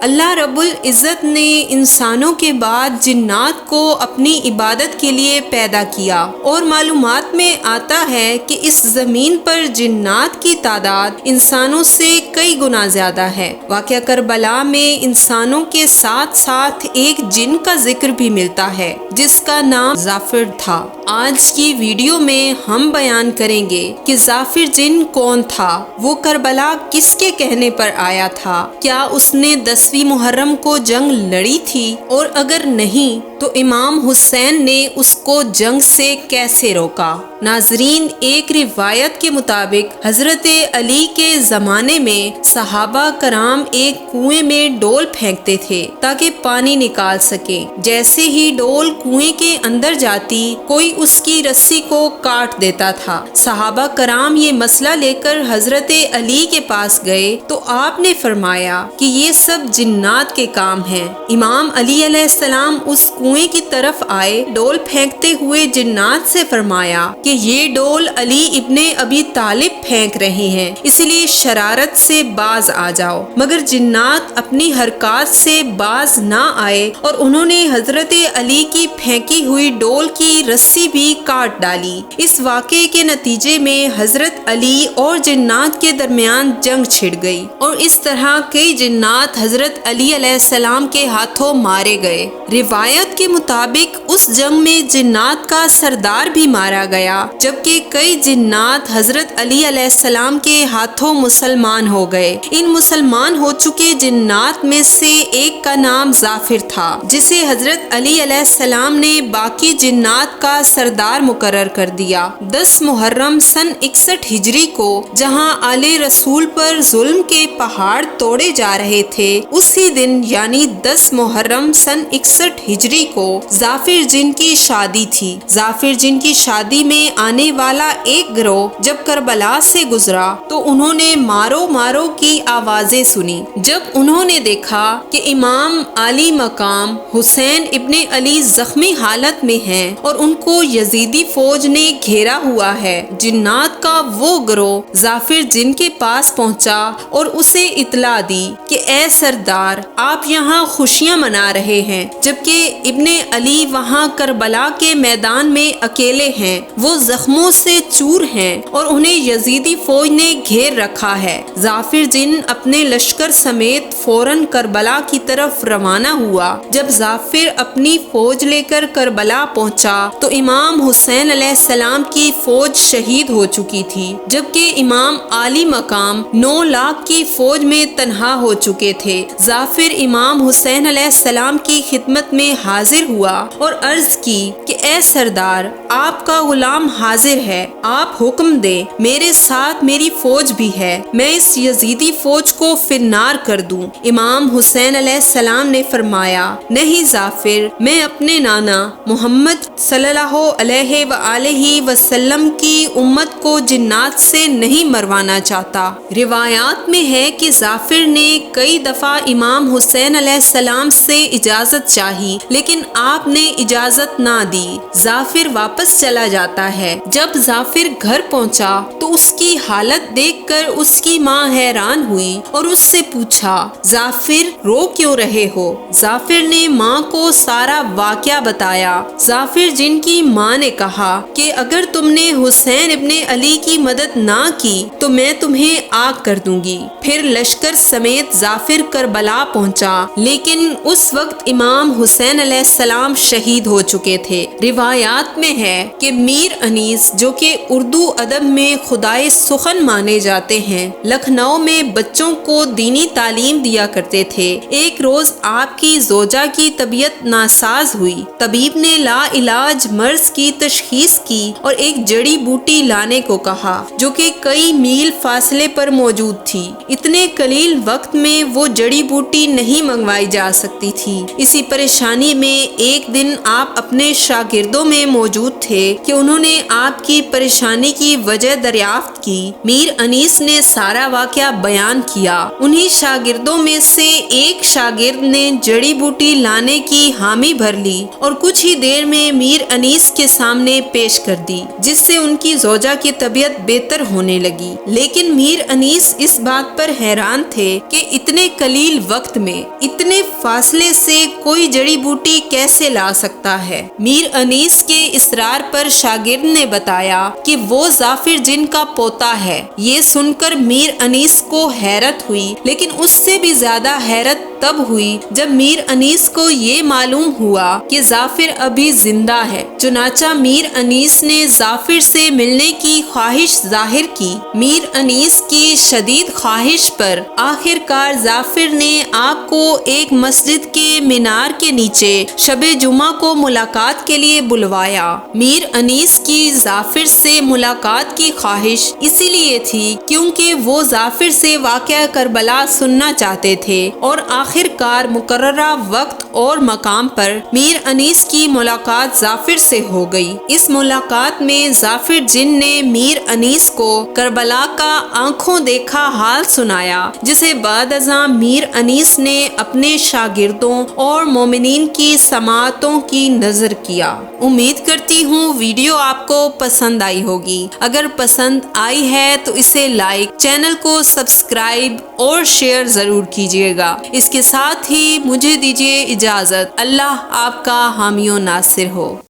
اللہ رب العزت نے انسانوں کے بعد جنات کو اپنی عبادت کے لیے پیدا کیا، اور معلومات میں آتا ہے کہ اس زمین پر جنات کی تعداد انسانوں سے کئی گنا زیادہ ہے۔ واقعہ کربلا میں انسانوں کے ساتھ ساتھ ایک جن کا ذکر بھی ملتا ہے جس کا نام ظافر تھا۔ آج کی ویڈیو میں ہم بیان کریں گے کہ ظافر جن کون تھا، وہ کربلا کس کے کہنے پر آیا تھا، کیا اس نے 10ویں محرم کو جنگ لڑی تھی، اور اگر نہیں تو امام حسین نے اس کو جنگ سے کیسے روکا۔ ناظرین، ایک روایت کے مطابق حضرت علی کے زمانے میں صحابہ کرام ایک کنویں میں ڈول پھینکتے تھے تاکہ پانی نکال سکیں۔ جیسے ہی ڈول کنویں کے اندر جاتی، کوئی اس کی رسی کو کاٹ دیتا تھا۔ صحابہ کرام یہ مسئلہ لے کر حضرت علی کے پاس گئے تو آپ نے فرمایا کہ یہ سب جنات کے کام ہیں۔ امام علی علیہ السلام اس کنویں کی طرف آئے، ڈول پھینکتے ہوئے جنات سے فرمایا کہ یہ ڈول علی ابن ابی طالب پھینک رہے ہیں، اسی لیے شرارت سے باز آ جاؤ۔ مگر جنات اپنی حرکات سے باز نہ آئے اور انہوں نے حضرت علی کی پھینکی ہوئی ڈول کی رسی بھی کاٹ ڈالی۔ اس واقعے کے نتیجے میں حضرت علی اور جنات کے درمیان جنگ چھڑ گئی، اور اس طرح کئی جنات حضرت علی علیہ السلام کے ہاتھوں مارے گئے۔ روایت کے مطابق اس جنگ میں جنات کا سردار بھی مارا گیا، جبکہ کئی جنات حضرت علی علیہ السلام کے ہاتھوں مسلمان ہو گئے۔ ان مسلمان ہو چکے جنات میں سے ایک کا نام ظافر تھا، جسے حضرت علی علیہ السلام نے باقی جنات کا سردار مقرر کر دیا۔ 10 محرم سن 61 ہجری کو جہاں آل رسول پر ظلم کے پہاڑ توڑے جا رہے تھے، اسی دن یعنی 10 محرم سن 61 ہجری کو ظافر جن کی شادی تھی۔ ظافر جن کی شادی میں آنے والا ایک گروہ جب کربلا سے گزرا تو انہوں نے مارو مارو کی آوازیں سنی۔ جب انہوں نے دیکھا کہ امام عالی مقام حسین ابن علی زخمی حالت میں ہیں اور ان کو یزیدی فوج نے گھیرا ہوا ہے، جنات کا وہ گروہ ظافر جن کے پاس پہنچا اور اسے اطلاع دی کہ اے سردار، آپ یہاں خوشیاں منا رہے ہیں جبکہ ابن علی وہاں کربلا کے میدان میں اکیلے ہیں، وہ زخموں سے چور ہیں اور انہیں یزیدی فوج نے گھیر رکھا ہے۔ ظافر جن اپنے لشکر سمیت فوراً کربلا کی طرف روانہ ہوا۔ جب ظافر اپنی فوج لے کر کربلا پہنچا تو امام حسین علیہ السلام کی فوج شہید ہو چکی تھی، جبکہ امام عالی مقام 9 لاکھ کی فوج میں تنہا ہو چکے تھے۔ ظافر امام حسین علیہ السلام کی خدمت میں حاضر ہوا اور عرض کی کہ اے سردار، آپ کا غلام حاضر ہے، آپ حکم دیں، میرے ساتھ میری فوج بھی ہے، میں اس یزیدی فوج کو فنار کر دوں۔ امام حسین علیہ السلام نے فرمایا، نہیں ظافر، میں اپنے نانا محمد صلی اللہ علیہ وآلہ وسلم کی امت کو جنات سے نہیں مروانا چاہتا۔ روایات میں ہے کہ ظافر نے کئی دفعہ امام حسین علیہ السلام سے اجازت چاہی، لیکن آپ نے اجازت نہ دی۔ ظافر واپس چلا جاتا ہے۔ جب ظافر گھر پہنچا تو اس کی حالت دیکھ کر اس کی ماں حیران ہوئی اور اس سے پوچھا، ظافر رو کیوں رہے ہو؟ ظافر نے ماں کو سارا واقعہ بتایا۔ ظافر جن کی ماں نے کہا کہ اگر تم نے حسین ابن علی کی مدد نہ کی تو میں تمہیں آگ کر دوں گی۔ پھر لشکر سمیت ظافر کربلا پہنچا، لیکن اس وقت امام حسین علیہ السلام شہید ہو چکے تھے۔ روایات میں ہے کہ میر انیس، جو کہ اردو ادب میں خدائے سخن مانے جاتے ہیں، لکھنؤ میں بچوں کو دینی تعلیم دیا کرتے تھے۔ ایک روز آپ کی زوجہ کی طبیعت ناساز ہوئی۔ طبیب نے لا علاج مرض کی تشخیص کی اور ایک جڑی بوٹی لانے کو کہا جو کہ کئی میل فاصلے پر موجود تھی۔ اتنے قلیل وقت میں وہ جڑی بوٹی نہیں منگوائی جا سکتی تھی۔ اسی پریشانی میں میں ایک دن آپ اپنے شاگردوں میں موجود تھے کہ انہوں نے آپ کی پریشانی کی وجہ دریافت کی۔ میر انیس نے سارا واقعہ بیان کیا۔ انہی شاگردوں میں سے ایک شاگرد نے جڑی بوٹی لانے کی حامی بھر لی اور کچھ ہی دیر میں میر انیس کے سامنے پیش کر دی، جس سے ان کی زوجہ کی طبیعت بہتر ہونے لگی۔ لیکن میر انیس اس بات پر حیران تھے کہ اتنے قلیل وقت میں اتنے فاصلے سے کوئی جڑی بوٹی کیسے لا سکتا ہے۔ میر انیس کے اصرار پر شاگرد نے بتایا کہ وہ ظافر جن کا پوتا ہے۔ یہ سن کر میر انیس کو حیرت ہوئی، لیکن اس سے بھی زیادہ حیرت تب ہوئی جب میر انیس کو یہ معلوم ہوا کہ ظافر ابھی زندہ ہے۔ چنانچہ میر انیس نے ظافر سے ملنے کی خواہش ظاہر کی۔ میر انیس کی شدید خواہش پر آخر کار ظافر نے آپ کو ایک مسجد کے مینار کے نیچے شب جمعہ کو ملاقات کے لیے بلوایا۔ میر انیس کی ظافر سے ملاقات کی خواہش اسی لیے تھی کیونکہ وہ ظافر سے واقعہ کربلا سننا چاہتے تھے، اور آخر کار مقررہ وقت اور مقام پر میر انیس کی ملاقات ظافر سے ہو گئی۔ اس ملاقات میں ظافر جن نے میر انیس کو کربلا کا آنکھوں دیکھا حال سنایا، جسے بعد ازاں میر انیس نے اپنے شاگردوں اور مومنین کی سماعتوں کی نظر کیا۔ امید کرتی ہوں ویڈیو آپ کو پسند آئی ہوگی۔ اگر پسند آئی ہے تو اسے لائک، چینل کو سبسکرائب اور شیئر ضرور کیجیے گا۔ اس کے ساتھ ہی مجھے دیجیے اجازت۔ اللہ آپ کا حامی و ناصر ہو۔